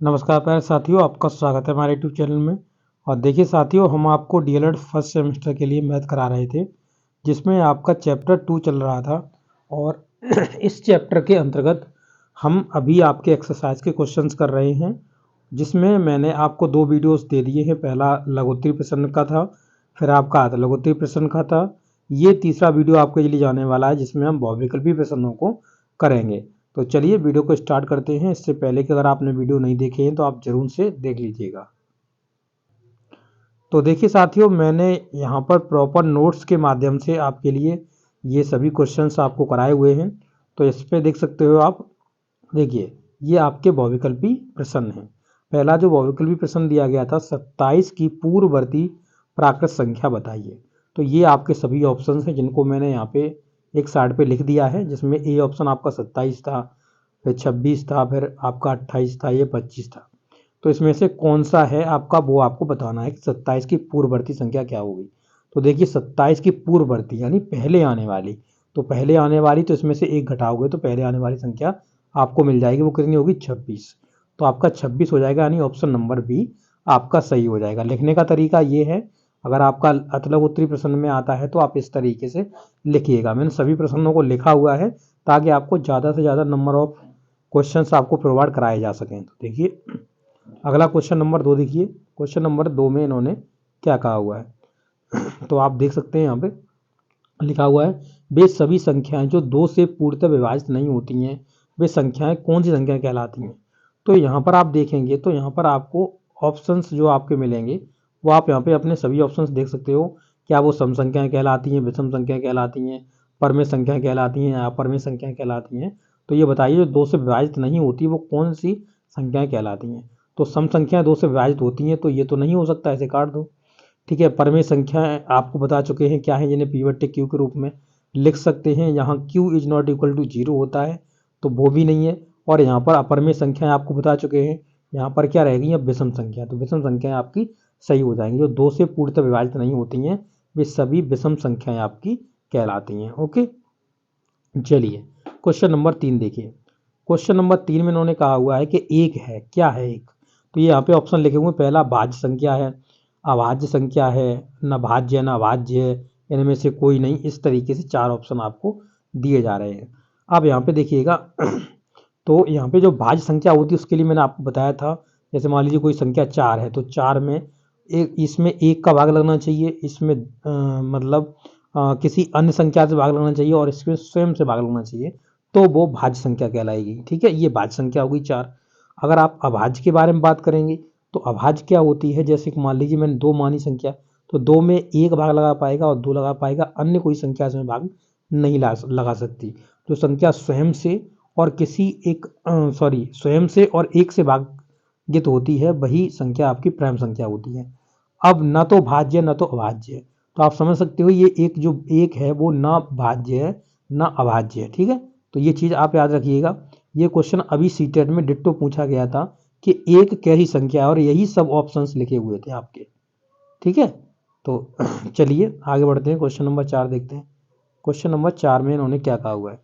नमस्कार प्यारे साथियों, आपका स्वागत है हमारे यूट्यूब चैनल में। और देखिए साथियों, हम आपको डीएलएड फर्स्ट सेमेस्टर के लिए मैथ करा रहे थे, जिसमें आपका चैप्टर 2 चल रहा था। और इस चैप्टर के अंतर्गत हम अभी आपके एक्सरसाइज के क्वेश्चंस कर रहे हैं, जिसमें मैंने आपको 2 वीडियोस दे दिए हैं। पहला लघुत्तरी प्रश्न का था, फिर आपका आधा लघुत्तरी प्रश्न का था। ये तीसरा वीडियो आपके लिए जाने वाला है, जिसमें हम बहुविकल्पी प्रश्नों को करेंगे। तो चलिए वीडियो को स्टार्ट करते हैं। इससे पहले कि अगर आपने वीडियो नहीं देखे हैं तो आप जरूर से देख लीजिएगा। तो देखिए साथियों, मैंने यहाँ पर प्रॉपर नोट्स के माध्यम से आपके लिए ये सभी क्वेश्चंस आपको कराए हुए हैं। तो इस पे देख सकते हो आप। देखिए, ये आपके बहुविकल्पी प्रश्न हैं। पहला जो बहुविकल्पी प्रश्न दिया गया था, 27 की पूर्ववर्ती प्राकृत संख्या बताइए। तो ये आपके सभी ऑप्शन हैं, जिनको मैंने यहाँ पे एक साइड पे लिख दिया है, जिसमें ए ऑप्शन आपका 27 था, फिर 26 था, फिर आपका 28 था, ये 25 था। तो इसमें से कौन सा है आपका, वो आपको बताना है कि 27 की पूर्ववर्ती संख्या क्या होगी। तो देखिए, 27 की पूर्ववर्ती यानी पहले आने वाली, तो पहले आने वाली तो इसमें से एक घटाओगे तो पहले आने वाली संख्या आपको मिल जाएगी। वो कितनी होगी? 26। तो आपका 26 हो जाएगा, यानी ऑप्शन नंबर बी आपका सही हो जाएगा। लिखने का तरीका ये है, अगर आपका अतलग उत्तरी प्रश्न में आता है तो आप इस तरीके से लिखिएगा। मैंने सभी प्रश्नों को लिखा हुआ है ताकि आपको ज़्यादा से ज़्यादा नंबर ऑफ क्वेश्चंस आपको प्रोवाइड कराए जा सकें। तो देखिए, अगला क्वेश्चन नंबर 2 देखिए। क्वेश्चन नंबर 2 में इन्होंने क्या कहा हुआ है, तो आप देख सकते हैं यहाँ पे लिखा हुआ है, वे सभी संख्याएं जो 2 से पूर्णतः विभाजित नहीं होती हैं, वे संख्याएं कौन सी संख्याएं कहलाती हैं। तो यहाँ पर आप देखेंगे तो यहाँ पर आपको ऑप्शंस जो आपके मिलेंगे, वो आप यहाँ पे अपने सभी ऑप्शंस देख सकते हो। क्या वो सम संख्याएं कहलाती हैं, विषम संख्याएं कहलाती हैं, परमेय संख्याएं कहलाती हैं, या अपरमेय संख्याएं कहलाती हैं। तो ये बताइए, जो 2 से विभाजित नहीं होती वो कौन सी संख्याएं कहलाती हैं। तो सम संख्याएं 2 से विभाजित होती हैं, तो ये तो नहीं हो सकता, ऐसे काट दो। ठीक है, परमेय संख्याएं आपको बता चुके हैं क्या है, जिन्हें पी बट्टे क्यू के रूप में लिख सकते हैं। यहाँ Q is not equal to 0 होता है, तो वो भी नहीं है। और यहाँ पर अपरमेय संख्याएं आपको बता चुके हैं, यहाँ पर क्या रहेगी? अब विषम संख्या, तो विषम संख्याएं आपकी सही हो जाएंगी। जो 2 से पूर्णतः विभाजित नहीं होती हैं, वे सभी विषम संख्याएं आपकी कहलाती हैं। ओके, चलिए क्वेश्चन नंबर 3 देखिए। क्वेश्चन नंबर 3 में इन्होंने कहा हुआ है कि एक है। क्या है एक? तो ये यहाँ पे ऑप्शन लिखे हुए, पहला भाज्य संख्या है, अभाज्य संख्या है, न भाज्य न अभाज्य है, इनमें से कोई नहीं। इस तरीके से 4 ऑप्शन आपको दिए जा रहे हैं। अब यहाँ पे देखिएगा तो यहाँ पे जो भाज्य संख्या होती है उसके लिए मैंने आपको बताया था, जैसे मान लीजिए कोई संख्या 4 है, तो 4 में एक, इसमें 1 का भाग लगना चाहिए, इसमें मतलब किसी अन्य संख्या से भाग लगना चाहिए, और इसमें स्वयं से भाग लगना चाहिए, तो वो भाज्य संख्या कहलाएगी। ठीक है, ये भाज्य संख्या होगी 4। अगर आप अभाज्य के बारे में बात करेंगे तो अभाज्य क्या होती है, जैसे कि मान लीजिए मैंने 2 मानी संख्या, तो 2 में 1 भाग लगा पाएगा और 2 लगा पाएगा, अन्य कोई संख्या इसमें भाग नहीं लगा सकती। जो संख्या स्वयं से और किसी एक स्वयं से और 1 से भागित होती है, वही संख्या आपकी प्राइम संख्या होती है। अब न तो भाज्य न तो अभाज्य है, तो आप समझ सकते हो ये एक जो एक है वो ना भाज्य है ना अभाज्य है। ठीक है, तो ये चीज़ आप याद रखिएगा। ये क्वेश्चन अभी सीटेट में डिट्टो पूछा गया था कि एक कैसी संख्या है, और यही सब ऑप्शंस लिखे हुए थे आपके। ठीक है, तो चलिए आगे बढ़ते हैं, क्वेश्चन नंबर 4 देखते हैं। क्वेश्चन नंबर 4 में इन्होंने क्या कहा हुआ है,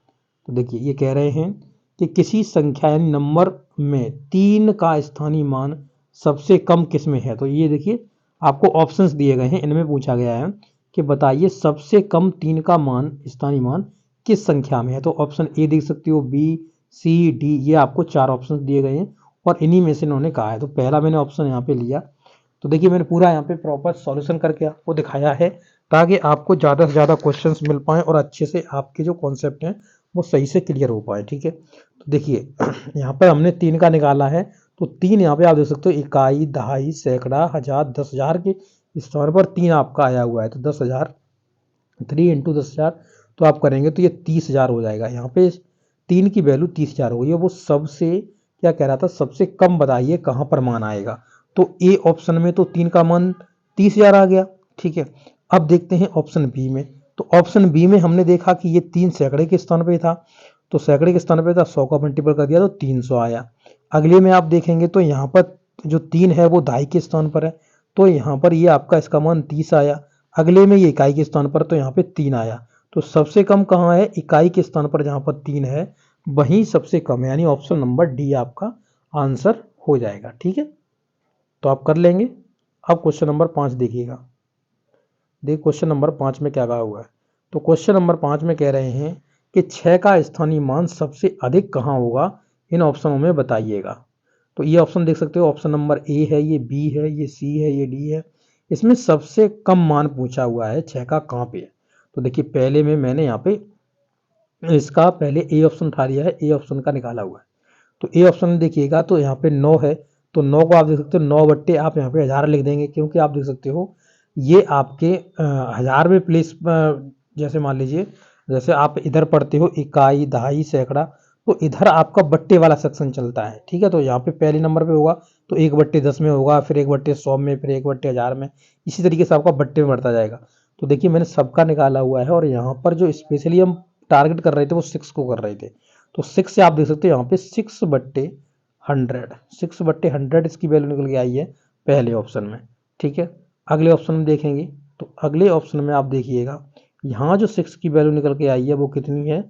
तो देखिए ये कह रहे हैं कि किसी संख्या यानी नंबर में 3 का स्थानीय मान सबसे कम किस में है। तो ये देखिए आपको ऑप्शंस दिए गए हैं, इनमें पूछा गया है कि बताइए सबसे कम 3 का मान, स्थानीय मान किस संख्या में है। तो ऑप्शन ए देख सकते हो, बी, सी, डी, ये आपको 4 ऑप्शन दिए गए हैं और इन्हीं में से इन्होंने कहा है। तो पहला मैंने ऑप्शन यहाँ पे लिया। तो देखिए मैंने पूरा यहाँ पे प्रॉपर सॉल्यूशन करके आपको दिखाया है, ताकि आपको ज़्यादा से ज़्यादा क्वेश्चंस मिल पाएँ और अच्छे से आपके जो कॉन्सेप्ट हैं वो सही से क्लियर हो पाए। ठीक है, तो देखिए यहाँ पर हमने 3 का निकाला है, तो 3 यहाँ पे आप देख सकते हो, इकाई, दहाई, सैकड़ा, हजार, 10,000 के स्थान पर 3 आपका आया हुआ है। तो 10,000, 3 इंटू 10,000 तो आप करेंगे तो ये 30,000 हो जाएगा। यहाँ पे 3 की वैल्यू 30,000 हो गई है। वो सबसे क्या कह रहा था, सबसे कम बताइए कहाँ पर मान आएगा। तो ए ऑप्शन में तो 3 का मान 30,000 आ गया। ठीक है, अब देखते हैं ऑप्शन बी में। तो ऑप्शन बी में हमने देखा कि ये 3 सैकड़े के स्थान पे था, तो सैकड़े के स्थान पे था, 100 का मल्टीपल कर दिया तो 300 आया। अगले में आप देखेंगे तो यहाँ पर जो 3 है वो दहाई के स्थान पर है, तो यहाँ पर ये आपका इसका मान 30 आया। अगले में ये इकाई के स्थान पर, तो यहाँ पे 3 आया। तो सबसे कम कहाँ है? इकाई के स्थान पर, जहाँ पर 3 है वहीं सबसे कम है, यानी ऑप्शन नंबर डी आपका आंसर हो जाएगा। ठीक है, तो आप कर लेंगे। अब क्वेश्चन नंबर 5 देखिएगा। देखिए क्वेश्चन नंबर 5 में क्या कहा हुआ है। तो क्वेश्चन नंबर 5 में कह रहे हैं कि 6 का स्थानीय मान सबसे अधिक कहाँ होगा, इन ऑप्शनों में बताइएगा। तो ये ऑप्शन देख सकते हो, ऑप्शन नंबर ए है, ये बी है, ये सी है, ये डी है। इसमें सबसे कम मान पूछा हुआ है 6 का कहाँ पे है। तो देखिए पहले में मैंने यहाँ पे इसका पहले ए ऑप्शन उठा लिया है, ए ऑप्शन का निकाला हुआ है। तो ए ऑप्शन में देखिएगा तो यहाँ पे 9 है, तो 9 को आप देख सकते हो 9 बट्टे आप यहाँ पे 1000 लिख देंगे, क्योंकि आप देख सकते हो ये आपके 1000 में प्लेस, जैसे मान लीजिए जैसे आप इधर पढ़ते हो इकाई, दहाई, सैकड़ा, तो इधर आपका बट्टे वाला सेक्शन चलता है। ठीक है, तो यहाँ पे पहले नंबर पे होगा तो 1/10 में होगा, फिर 1/100 में, फिर 1/1000 में, इसी तरीके से आपका बट्टे में बढ़ता जाएगा। तो देखिए मैंने सबका निकाला हुआ है, और यहाँ पर जो स्पेशली हम टारगेट कर रहे थे वो 6 को कर रहे थे। तो 6 से आप देख सकते हो यहाँ पे 6/100, 6/100 इसकी वैल्यू निकल के आई है पहले ऑप्शन में। ठीक है, अगले ऑप्शन में देखेंगे तो अगले ऑप्शन में आप देखिएगा यहाँ जो 6 की वैल्यू निकल के आई है वो कितनी है।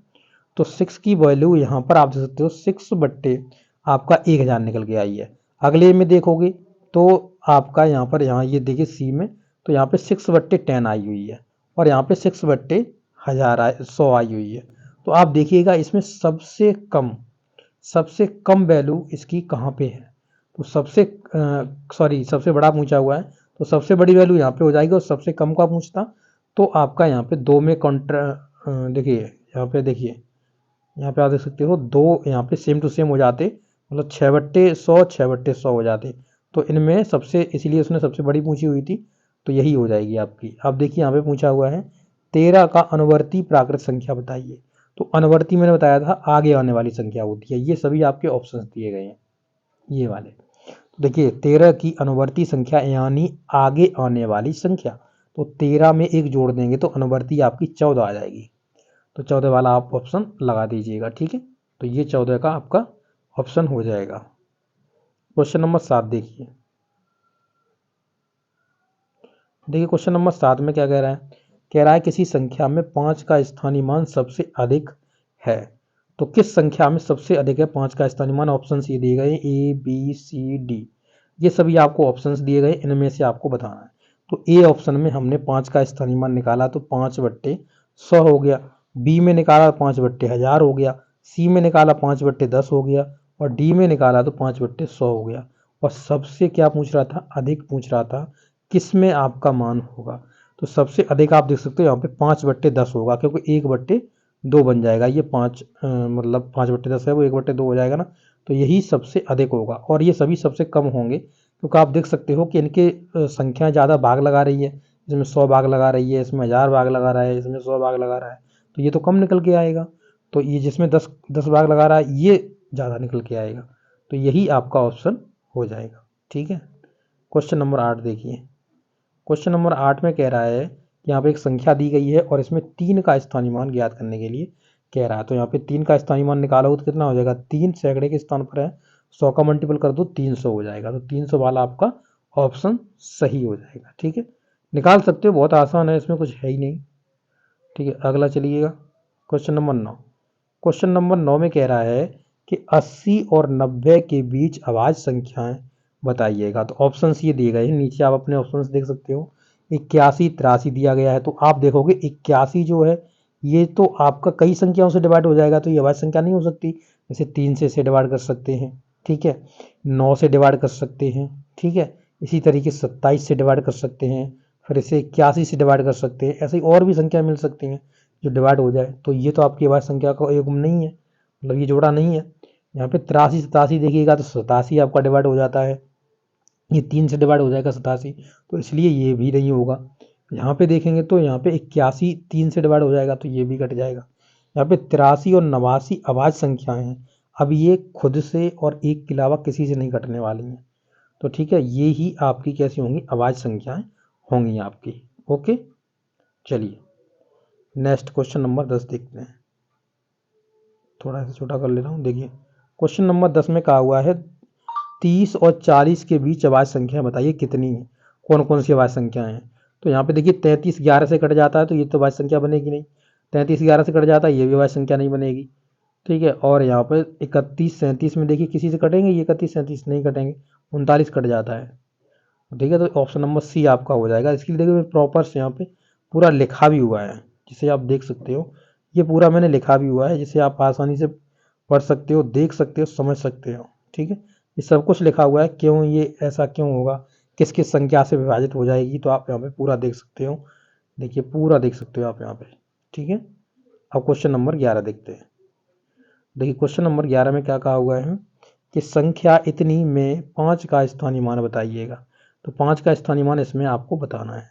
तो 6 की वैल्यू यहाँ पर आप देख सकते हो 6 बट्टे आपका 1000 निकल के आई है। अगले में देखोगे तो आपका यहाँ पर, यहाँ ये देखिए सी में, तो यहाँ पे 6/10 आई हुई है, और यहाँ पे 6/1000 आई हुई है। तो आप देखिएगा इसमें सबसे कम वैल्यू इसकी कहाँ पे है। तो सबसे बड़ा पूछा हुआ है, तो सबसे बड़ी वैल्यू यहाँ पे हो जाएगी, और सबसे कम का पूछता तो आपका यहाँ पे 2 में देखिए यहाँ पे, देखिए यहाँ पे आप देख सकते हो 2 यहाँ पे सेम टू सेम हो जाते, मतलब 6/100, 6/100 हो जाते। तो इनमें सबसे, इसलिए उसने सबसे बड़ी पूछी हुई थी, तो यही हो जाएगी आपकी। अब देखिए यहाँ पे पूछा हुआ है 13 का अनुवर्ती प्राकृत संख्या बताइए। तो अनुवर्ती मैंने बताया था आगे आने वाली संख्या होती है, ये सभी आपके ऑप्शंस दिए गए हैं ये वाले। तो देखिए 13 की अनुवर्ती संख्या यानी आगे आने वाली संख्या, तो 13 में 1 जोड़ देंगे तो अनुवर्ती आपकी 14 आ जाएगी। तो 14 वाला आप ऑप्शन लगा दीजिएगा। ठीक है, तो ये 14 का आपका ऑप्शन हो जाएगा। क्वेश्चन नंबर 7 देखिए। देखिए क्वेश्चन नंबर 7 में क्या कह रहा है, कह रहा है किसी संख्या में 5 का स्थानीय मान सबसे अधिक है। तो किस संख्या में सबसे अधिक है 5 का स्थानीय मान। ऑप्शन ये दिए गए ए, बी, सी, डी, ये सभी आपको ऑप्शंस दिए गए, इनमें से आपको बताना है। तो ए ऑप्शन में हमने 5 का स्थानीय मान निकाला तो 5/100 हो गया, बी में निकाला 5/1000 हो गया, सी में निकाला 5/10 हो गया, और डी में निकाला तो 5/100 हो गया। और सबसे क्या पूछ रहा था, अधिक पूछ रहा था किस में आपका मान होगा। तो सबसे अधिक आप देख सकते हो यहाँ पे 5/10 होगा, क्योंकि 1/2 बन जाएगा, ये 5 मतलब 5/10 है वो 1/2 हो जाएगा ना, तो यही सबसे अधिक होगा। और ये सभी सबसे कम होंगे, क्योंकि आप देख सकते हो कि इनके संख्या ज़्यादा भाग लगा रही है, इसमें 100 भाग लगा रही है, इसमें 1000 भाग लगा रहा है, इसमें 100 भाग लगा रहा है, तो ये तो कम निकल के आएगा। तो ये जिसमें 10 भाग लगा रहा है ये ज़्यादा निकल के आएगा, तो यही आपका ऑप्शन हो जाएगा। ठीक है, क्वेश्चन नंबर 8 देखिए। क्वेश्चन नंबर 8 में कह रहा है कि यहाँ पे एक संख्या दी गई है और इसमें 3 का स्थानीय मान ज्ञात करने के लिए कह रहा है। तो यहाँ पे 3 का स्थानीय मान निकालो तो कितना हो जाएगा, 3 सैकड़े के स्थान पर है, 100 का मल्टीपल कर दो 300 हो जाएगा। तो 300 वाला आपका ऑप्शन सही हो जाएगा। ठीक है, निकाल सकते हो, बहुत आसान है, इसमें कुछ है ही नहीं। ठीक है, अगला चलिएगा क्वेश्चन नंबर 9। क्वेश्चन नंबर 9 में कह रहा है कि 80 और 90 के बीच अभाज्य संख्याएं बताइएगा। तो ऑप्शंस ये दिए गए हैं, नीचे आप अपने ऑप्शंस देख सकते हो, 81, 83 दिया गया है। तो आप देखोगे 81 जो है ये तो आपका कई संख्याओं से डिवाइड हो जाएगा, तो ये अभाज्य संख्या नहीं हो सकती। जैसे 3 से इसे डिवाइड कर सकते हैं, ठीक है, 9 से डिवाइड कर सकते हैं, ठीक है, इसी तरीके 27 से डिवाइड कर सकते हैं, फिर इसे 81 से डिवाइड कर सकते हैं, ऐसे और भी संख्या मिल सकती हैं जो डिवाइड हो जाए। तो ये तो आपकी अभाज्य संख्या का युग्म नहीं है, मतलब ये जोड़ा नहीं है। यहाँ पे 83, 87 देखिएगा तो 87 आपका डिवाइड हो जाता है, ये 3 से डिवाइड हो जाएगा 87, तो इसलिए ये भी नहीं होगा। यहाँ पे देखेंगे तो यहाँ पे 81 3 से डिवाइड हो जाएगा, तो ये भी कट जाएगा। यहाँ पे 83 और 89 अभाज्य संख्याएं हैं, अब ये खुद से और एक के अलावा किसी से नहीं कटने वाली हैं। तो ठीक है, ये ही आपकी कैसी होंगी, अभाज्य संख्याएं होंगी आपकी। ओके, चलिए नेक्स्ट क्वेश्चन नंबर 10 देखते हैं। थोड़ा सा छोटा कर ले रहा हूँ। देखिए क्वेश्चन नंबर 10 में कहा हुआ है 30 और 40 के बीच अभाज्य संख्या बताइए कितनी है, कौन कौन सी अभाज्य संख्याएं हैं। तो यहाँ पे देखिए 33 11 से कट जाता है, तो ये तो अभाज्य संख्या बनेगी नहीं। 33 11 से कट जाता है, ये भी अभाज्य संख्या नहीं बनेगी। ठीक है। और यहाँ पर 31 37 में देखिए किसी से कटेंगे, ये 31 37 नहीं कटेंगे, 39 कट जाता है। ठीक है, तो ऑप्शन नंबर सी आपका हो जाएगा। इसके लिए देखिए प्रॉपर से यहाँ पे पूरा लिखा भी हुआ है, जिसे आप देख सकते हो। ये पूरा मैंने लिखा भी हुआ है, जिसे आप आसानी से पढ़ सकते हो, देख सकते हो, समझ सकते हो। ठीक है, ये सब कुछ लिखा हुआ है, क्यों ये ऐसा क्यों होगा, किस किस संख्या से विभाजित हो जाएगी, तो आप यहाँ पे पूरा देख सकते हो। देखिए पूरा देख सकते हो आप यहाँ पे। ठीक है, अब क्वेश्चन नंबर 11 देखते हैं। देखिए क्वेश्चन नंबर 11 में क्या कहा हुआ है कि संख्या इतनी में 5 का स्थानीय मान बताइएगा। तो 5 का स्थानीय मान इसमें आपको बताना है।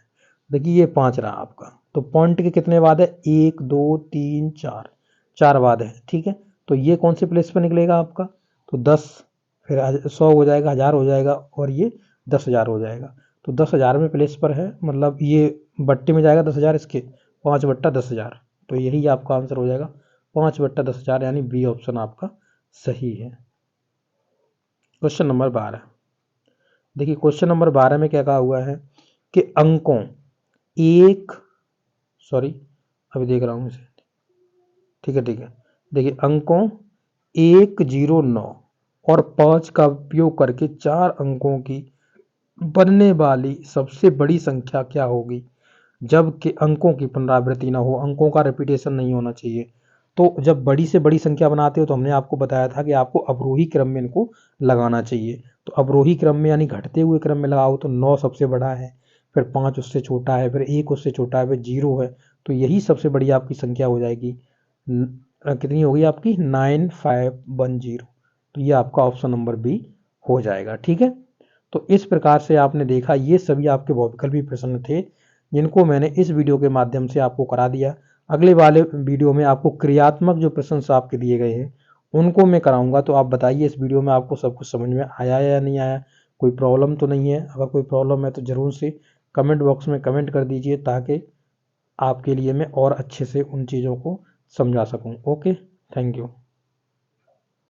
देखिए ये 5 रहा आपका, तो पॉइंट के कितने बाद है, 1 2 3 4, 4 बाद है। ठीक है, तो ये कौन से प्लेस पर निकलेगा आपका, तो 10, फिर 100 हो जाएगा, 1000 हो जाएगा, और ये 10,000 हो जाएगा। तो 10,000 में प्लेस पर है, मतलब ये बट्टे में जाएगा 10,000 इसके, 5 बट्टा 10,000। तो यही आपका आंसर हो जाएगा 5 बट्टा 10,000, यानी बी ऑप्शन आपका सही है। Question number 12। देखिए क्वेश्चन नंबर 12 में क्या कहा हुआ है कि अंकों एक, सॉरी अभी देख रहा हूँ इसे, ठीक है ठीक है। देखिए अंकों 109 और 5 का उपयोग करके 4 अंकों की बनने वाली सबसे बड़ी संख्या क्या होगी, जबकि अंकों की पुनरावृत्ति ना हो, अंकों का रिपीटेशन नहीं होना चाहिए। तो जब बड़ी से बड़ी संख्या बनाते हो तो हमने आपको बताया था कि आपको अवरोही क्रम में इनको लगाना चाहिए। तो अवरोही क्रम में यानी घटते हुए क्रम में लगाओ तो 9 सबसे बड़ा है, फिर 5 उससे छोटा है, फिर 1 उससे छोटा है, फिर 0 है। तो यही सबसे बड़ी आपकी संख्या हो जाएगी। कितनी होगी आपकी, 9510। तो ये आपका ऑप्शन नंबर बी हो जाएगा। ठीक है, तो इस प्रकार से आपने देखा, ये सभी आपके बहुविकल्पी प्रश्न थे जिनको मैंने इस वीडियो के माध्यम से आपको करा दिया। अगले वाले वीडियो में आपको क्रियात्मक जो प्रश्न आपके दिए गए हैं उनको मैं कराऊंगा। तो आप बताइए इस वीडियो में आपको सब कुछ समझ में आया या नहीं आया, कोई प्रॉब्लम तो नहीं है। अगर कोई प्रॉब्लम है तो ज़रूर से कमेंट बॉक्स में कमेंट कर दीजिए, ताकि आपके लिए मैं और अच्छे से उन चीज़ों को समझा सकूं। Okay, thank you.